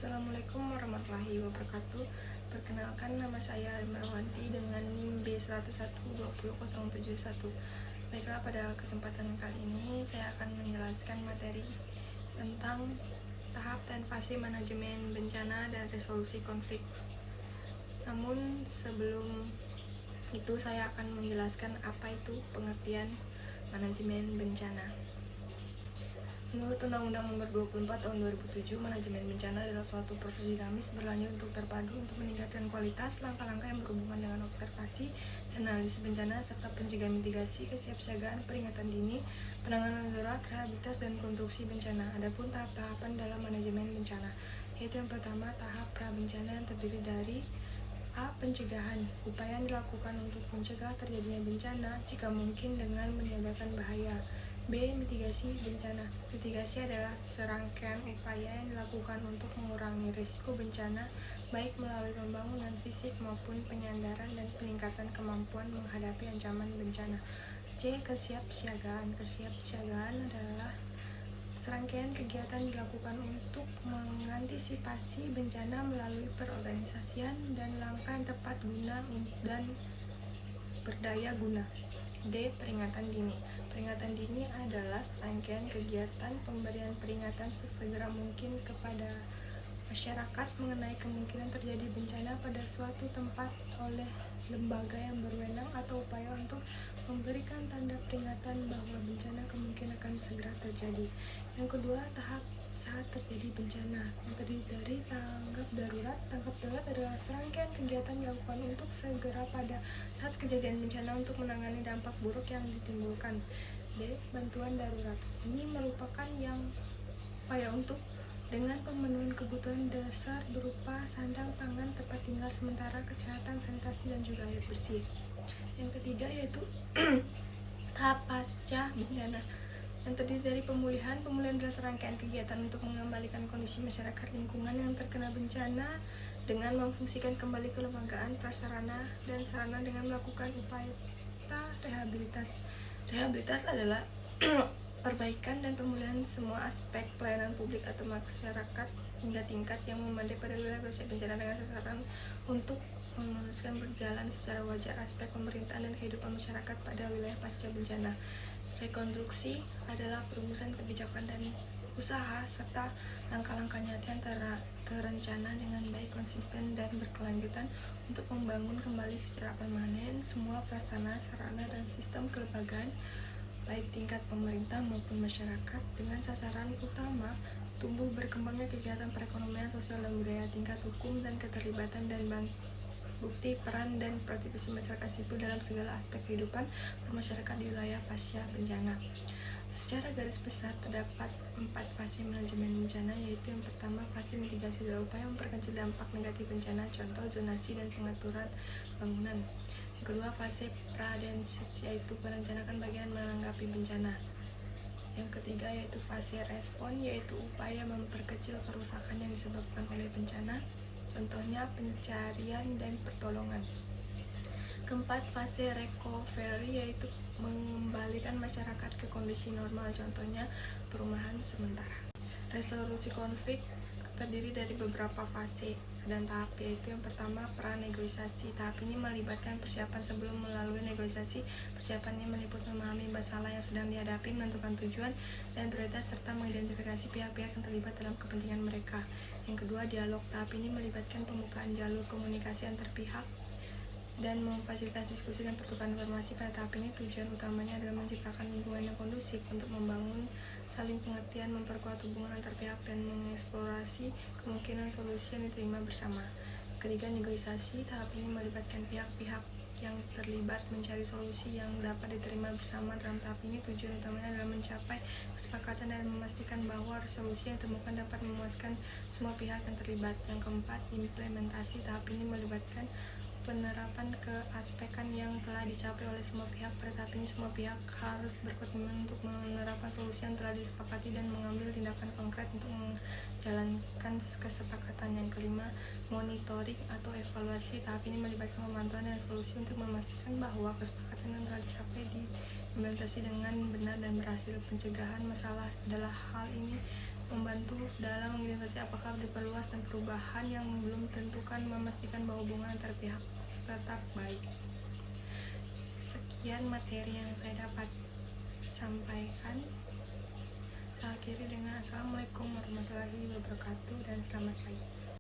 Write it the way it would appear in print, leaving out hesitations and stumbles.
Assalamualaikum warahmatullahi wabarakatuh. Perkenalkan, nama saya Marwanti dengan NIM B1012071. Baiklah, pada kesempatan kali ini saya akan menjelaskan materi tentang tahap dan fase manajemen bencana dan resolusi konflik. Namun sebelum itu saya akan menjelaskan apa itu pengertian manajemen bencana. Menurut Undang-Undang Nomor 24 Tahun 2007, manajemen bencana adalah suatu proses dinamis berlanjut untuk terpadu untuk meningkatkan kualitas langkah-langkah yang berhubungan dengan observasi dan analisis bencana serta pencegahan mitigasi, kesiapsiagaan, peringatan dini, penanganan darurat, rehabilitas, dan konstruksi bencana. Adapun tahap-tahapan dalam manajemen bencana, yaitu yang pertama tahap pra-bencana yang terdiri dari A. Pencegahan. Upaya yang dilakukan untuk mencegah terjadinya bencana jika mungkin dengan menyadarkan bahaya. B. Mitigasi bencana. Mitigasi adalah serangkaian upaya yang dilakukan untuk mengurangi risiko bencana, baik melalui pembangunan fisik maupun penyandaran dan peningkatan kemampuan menghadapi ancaman bencana. C. Kesiapsiagaan. Kesiapsiagaan adalah serangkaian kegiatan dilakukan untuk mengantisipasi bencana melalui perorganisasian dan langkah yang tepat guna dan berdaya guna. D. Peringatan dini. Peringatan dini adalah serangkaian kegiatan pemberian peringatan sesegera mungkin kepada masyarakat mengenai kemungkinan terjadi bencana pada suatu tempat oleh lembaga yang berwenang atau upaya untuk memberikan tanda peringatan bahwa bencana kemungkinan akan segera terjadi. Yang kedua, tahap saat terjadi bencana yang terdiri dari tanggap darurat. Tanggap darurat adalah serangkaian kegiatan dilakukan untuk segera pada saat kejadian bencana untuk menangani dampak buruk yang ditimbulkan. D. Bantuan darurat. Ini merupakan upaya untuk dengan pemenuhan kebutuhan dasar berupa sandang, pangan, tempat tinggal sementara, kesehatan, sanitasi, dan juga air bersih. Yang ketiga yaitu tahap pasca bencana yang terdiri dari pemulihan. Pemulihan adalah serangkaian kegiatan untuk mengembalikan kondisi masyarakat lingkungan yang terkena bencana dengan memfungsikan kembali kelembagaan, prasarana, dan sarana dengan melakukan upaya rehabilitas. Rehabilitas adalah perbaikan dan pemulihan semua aspek pelayanan publik atau masyarakat hingga tingkat yang memadai pada wilayah pasca bencana dengan sasaran untuk meneruskan berjalan secara wajar aspek pemerintahan dan kehidupan masyarakat pada wilayah pasca bencana. Rekonstruksi adalah perumusan kebijakan dan usaha serta langkah-langkah nyata yang terencana dengan baik, konsisten, dan berkelanjutan untuk membangun kembali secara permanen semua prasarana, sarana, dan sistem kelembagaan baik tingkat pemerintah maupun masyarakat dengan sasaran utama tumbuh berkembangnya kegiatan perekonomian, sosial, dan budaya, tingkat hukum dan keterlibatan dan bukti peran dan partisipasi masyarakat sipil dalam segala aspek kehidupan bermasyarakat di wilayah pasca bencana. Secara garis besar terdapat 4 fase manajemen bencana, yaitu yang pertama fase mitigasi adalah upaya memperkecil dampak negatif bencana, contoh zonasi dan pengaturan bangunan. Yang kedua, fase pradensis, yaitu merencanakan bagian menanggapi bencana. Yang ketiga yaitu fase respon, yaitu upaya memperkecil kerusakan yang disebabkan oleh bencana, contohnya pencarian dan pertolongan. Keempat, fase recovery, yaitu mengembalikan masyarakat ke kondisi normal, contohnya perumahan sementara. Resolusi konflik terdiri dari beberapa fase dan tahap, yaitu yang pertama pra-negosiasi. Tahap ini melibatkan persiapan sebelum melalui negosiasi. Persiapan ini meliputi memahami masalah yang sedang dihadapi, menentukan tujuan dan prioritas, serta mengidentifikasi pihak-pihak yang terlibat dalam kepentingan mereka. Yang kedua, dialog. Tahap ini melibatkan pembukaan jalur komunikasi antar pihak dan memfasilitasi diskusi dan pertukaran informasi. Pada tahap ini tujuan utamanya adalah menciptakan lingkungan yang kondusif untuk membangun saling pengertian, memperkuat hubungan antar pihak, dan mengeksplorasi kemungkinan solusi yang diterima bersama. Ketiga, negosiasi. Tahap ini melibatkan pihak-pihak yang terlibat mencari solusi yang dapat diterima bersama. Dalam tahap ini tujuan utamanya adalah mencapai kesepakatan dan memastikan bahwa solusi yang ditemukan dapat memuaskan semua pihak yang terlibat. Yang keempat, implementasi. Tahap ini melibatkan penerapan keaspekan yang telah dicapai oleh semua pihak. Pada tahap ini semua pihak harus berkomitmen untuk menerapkan solusi yang telah disepakati dan mengambil tindakan konkret untuk menjalankan kesepakatan. Yang kelima, monitoring atau evaluasi. Tahap ini melibatkan pemantauan dan evaluasi untuk memastikan bahwa kesepakatan yang telah dicapai diimplementasi dengan benar dan berhasil. Pencegahan masalah adalah hal ini membantu dalam mengidentifikasi evaluasi apakah diperluas dan perubahan yang belum tentukan memastikan bahwa hubungan antar pihak tetap baik. Sekian materi yang saya dapat sampaikan. Saya akhiri dengan Assalamualaikum warahmatullahi wabarakatuh dan selamat pagi.